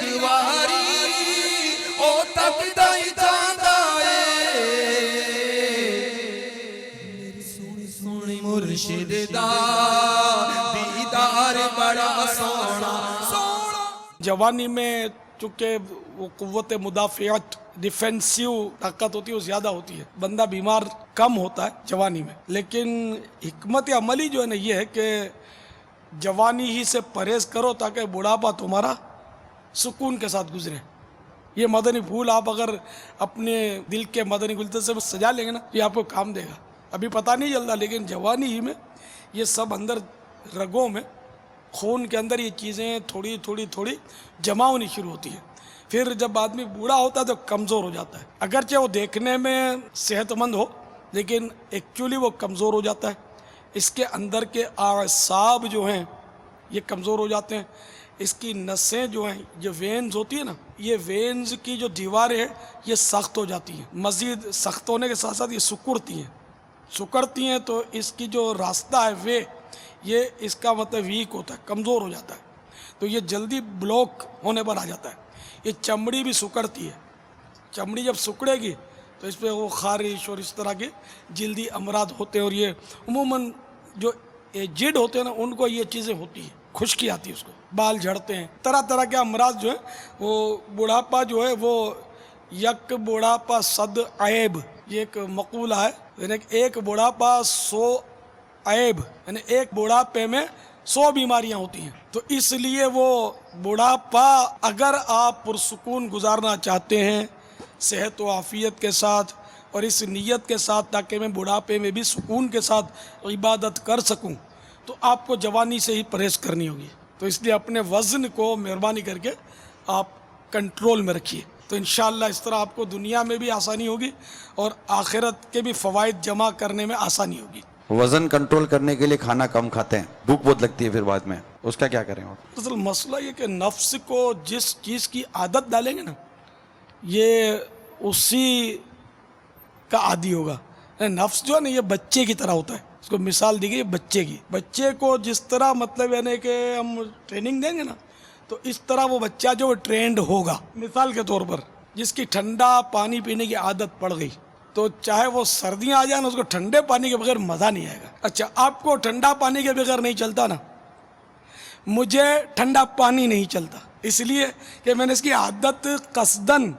ایک واری او تکدا ہی جاندا اے میری سونی سونی مرشد دا دیدار بڑا سونا سونا. جوانی میں چونکہ وہ قوت مدافعت ڈیفینسیو طاقت ہوتی ہے وہ زیادہ ہوتی ہے، بندہ بیمار کم ہوتا ہے جوانی میں. لیکن حکمت عملی جو ہے نا یہ ہے کہ جوانی ہی سے پرہیز کرو تاکہ بڑھاپا تمہارا سکون کے ساتھ گزرے. یہ مدنی پھول آپ اگر اپنے دل کے مدنی گلدستے میں سجا لیں گے نا یہ آپ کو کام دے گا. ابھی پتہ نہیں چلتا لیکن جوانی ہی میں یہ سب اندر رگوں میں خون کے اندر یہ چیزیں تھوڑی تھوڑی تھوڑی جمع ہونی شروع ہوتی ہیں. پھر جب آدمی بوڑھا ہوتا ہے تو کمزور ہو جاتا ہے. اگرچہ وہ دیکھنے میں صحت مند ہو لیکن ایکچولی وہ کمزور ہو جاتا ہے. اس کے اندر کے اعصاب جو ہیں یہ کمزور ہو جاتے ہیں. اس کی نسیں جو ہیں جو وینز ہوتی ہیں نا یہ وینز کی جو دیواریں ہیں یہ سخت ہو جاتی ہیں. مزید سخت ہونے کے ساتھ ساتھ یہ سکڑتی ہیں تو اس کی جو راستہ ہے یہ اس کا مطلب ویک ہوتا ہے، کمزور ہو جاتا ہے. تو یہ جلدی بلاک ہونے پر آ جاتا ہے. یہ چمڑی بھی سکڑتی ہے. چمڑی جب سکڑے گی تو اس پہ وہ خارش اور اس طرح کے جلدی امراض ہوتے ہیں. اور یہ عموماً جو ایجڈ ہوتے ہیں نا ان کو یہ چیزیں ہوتی ہیں، خشکی آتی ہے، اس کو بال جھڑتے ہیں، طرح طرح کے امراض جو ہیں. وہ بڑھاپا جو ہے وہ یک بڑھاپا صد عیب، یہ ایک مقولہ ہے، یعنی ایک بڑھاپا 100 عیب، یعنی ایک بڑھاپے میں 100 بیماریاں ہوتی ہیں. تو اس لیے وہ بڑھاپا اگر آپ پرسکون گزارنا چاہتے ہیں صحت و عافیت کے ساتھ اور اس نیت کے ساتھ تاکہ میں بڑھاپے میں بھی سکون کے ساتھ عبادت کر سکوں تو آپ کو جوانی سے ہی پرہیز کرنی ہوگی. تو اس لیے اپنے وزن کو مہربانی کر کے آپ کنٹرول میں رکھیے تو انشاءاللہ اس طرح آپ کو دنیا میں بھی آسانی ہوگی اور آخرت کے بھی فوائد جمع کرنے میں آسانی ہوگی. وزن کنٹرول کرنے کے لیے کھانا کم کھاتے ہیں، بھوک بہت لگتی ہے پھر بعد میں، اس کا کیا کریں؟ اصل مسئلہ یہ کہ نفس کو جس چیز کی عادت ڈالیں گے نا یہ اسی کا عادی ہوگا. نفس جو ہے نا یہ بچے کی طرح ہوتا ہے. اس کو مثال دی گئی بچے کو جس طرح مطلب یعنی کہ ہم ٹریننگ دیں گے نا تو اس طرح وہ بچہ جو ٹرینڈ ہوگا. مثال کے طور پر جس کی ٹھنڈا پانی پینے کی عادت پڑ گئی تو چاہے وہ سردیاں آ جائیں نا اس کو ٹھنڈے پانی کے بغیر مزہ نہیں آئے گا. اچھا آپ کو ٹھنڈا پانی کے بغیر نہیں چلتا نا، مجھے ٹھنڈا پانی نہیں چلتا اس لیے کہ میں نے اس کی عادت قصدن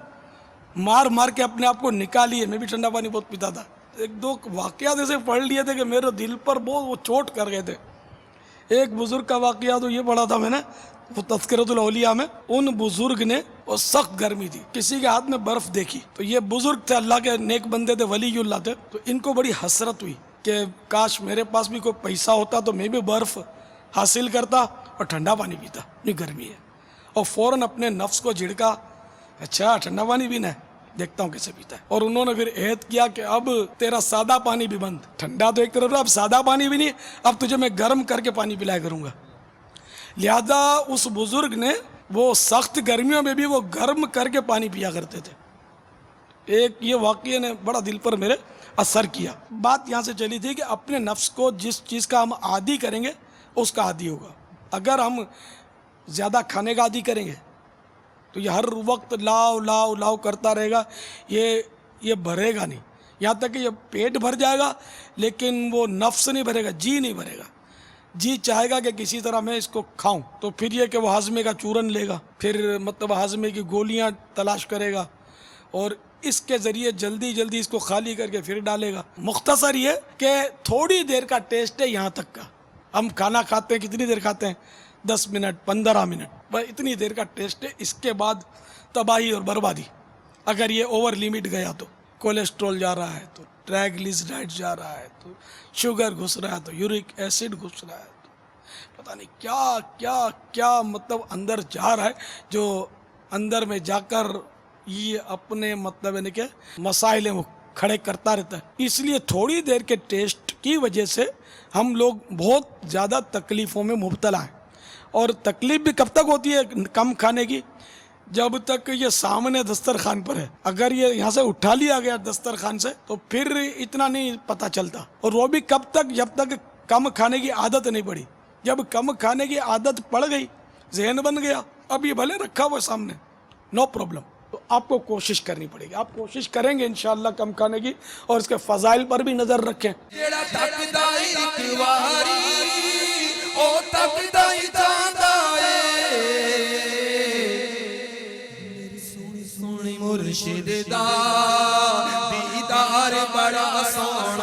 مار کے اپنے آپ کو نکالی ہے. میں بھی ٹھنڈا پانی بہت پیتا تھا. ایک دو واقعات ایسے پڑھ لیے تھے کہ میرے دل پر بہت وہ چوٹ کر گئے تھے. ایک بزرگ کا واقعہ تو یہ پڑھا تھا میں نے وہ تذکرۃ الاولیاء میں. ان بزرگ نے وہ سخت گرمی تھی، کسی کے ہاتھ میں برف دیکھی تو یہ بزرگ تھے، اللہ کے نیک بندے تھے، ولی اللہ تھے. تو ان کو بڑی حسرت ہوئی کہ کاش میرے پاس بھی کوئی پیسہ ہوتا تو میں بھی برف حاصل کرتا اور ٹھنڈا پانی پیتا، یہ گرمی ہے. اور فوراً اپنے نفس کو جھڑکا، اچھا ٹھنڈا پانی پینا ہے، دیکھتا ہوں کیسے پیتا ہے. اور انہوں نے پھر عہد کیا کہ اب تیرا سادہ پانی بھی بند. ٹھنڈا تو ایک طرف اب سادہ پانی بھی نہیں، اب تجھے میں گرم کر کے پانی پلایا کروں گا. لہذا اس بزرگ نے وہ سخت گرمیوں میں بھی وہ گرم کر کے پانی پیا کرتے تھے. ایک یہ واقعہ نے بڑا دل پر میرے اثر کیا. بات یہاں سے چلی تھی کہ اپنے نفس کو جس چیز کا ہم عادی کریں گے اس کا عادی ہوگا. اگر ہم زیادہ کھانے کا عادی کریں گے تو یہ ہر وقت لاؤ لاؤ لاؤ کرتا رہے گا، یہ بھرے گا نہیں. یہاں تک کہ یہ پیٹ بھر جائے گا لیکن وہ نفس نہیں بھرے گا، جی نہیں بھرے گا. جی چاہے گا کہ کسی طرح میں اس کو کھاؤں تو پھر یہ کہ وہ ہاضمے کا چورن لے گا، پھر مطلب ہاضمے کی گولیاں تلاش کرے گا اور اس کے ذریعے جلدی جلدی اس کو خالی کر کے پھر ڈالے گا. مختصر یہ کہ تھوڑی دیر کا ٹیسٹ ہے یہاں تک کا. ہم کھانا کھاتے ہیں کتنی دیر کھاتے ہیں؟ 10 منٹ 15 منٹ، بس اتنی دیر کا ٹیسٹ ہے. اس کے بعد تباہی اور بربادی. اگر یہ اوور لیمٹ گیا تو کولیسٹرول جا رہا ہے تو ٹرائگلیسرائڈ جا رہا ہے تو شوگر گھس رہا ہے تو یورک ایسڈ گھس رہا ہے تو پتہ نہیں کیا کیا کیا مطلب اندر جا رہا ہے جو اندر میں جا کر یہ اپنے مطلب یعنی کہ مسائل وہ کھڑے کرتا رہتا ہے. اس لیے تھوڑی دیر کے ٹیسٹ کی وجہ سے ہم لوگ بہت زیادہ تکلیفوں میں مبتلا ہیں. اور تکلیف بھی کب تک ہوتی ہے کم کھانے کی؟ جب تک یہ سامنے دسترخوان پر ہے. اگر یہ یہاں سے اٹھا لیا گیا دسترخوان سے تو پھر اتنا نہیں پتہ چلتا. اور وہ بھی کب تک؟ جب تک کم کھانے کی عادت نہیں پڑی. جب کم کھانے کی عادت پڑ گئی، ذہن بن گیا، اب یہ بھلے رکھا ہوا سامنے، نو پرابلم. تو آپ کو کوشش کرنی پڑے گی. آپ کوشش کریں گے انشاءاللہ کم کھانے کی، اور اس کے فضائل پر بھی نظر رکھیں. ਜਿਹੜਾ ਤੱਕਦਾ ਇੱਕ ਵਾਰੀ ਉਹ ਤੱਕਦਾ ਹੀ ਜਾਂਦਾ ਏ ਮੇਰੀ ਸੋਹਣੀ ਸੋਹਣੀ ਮੁਰਸ਼ਿਦ ਦਾ ਦੀਦਾਰ ਬੜਾ ਸੋਹਣਾ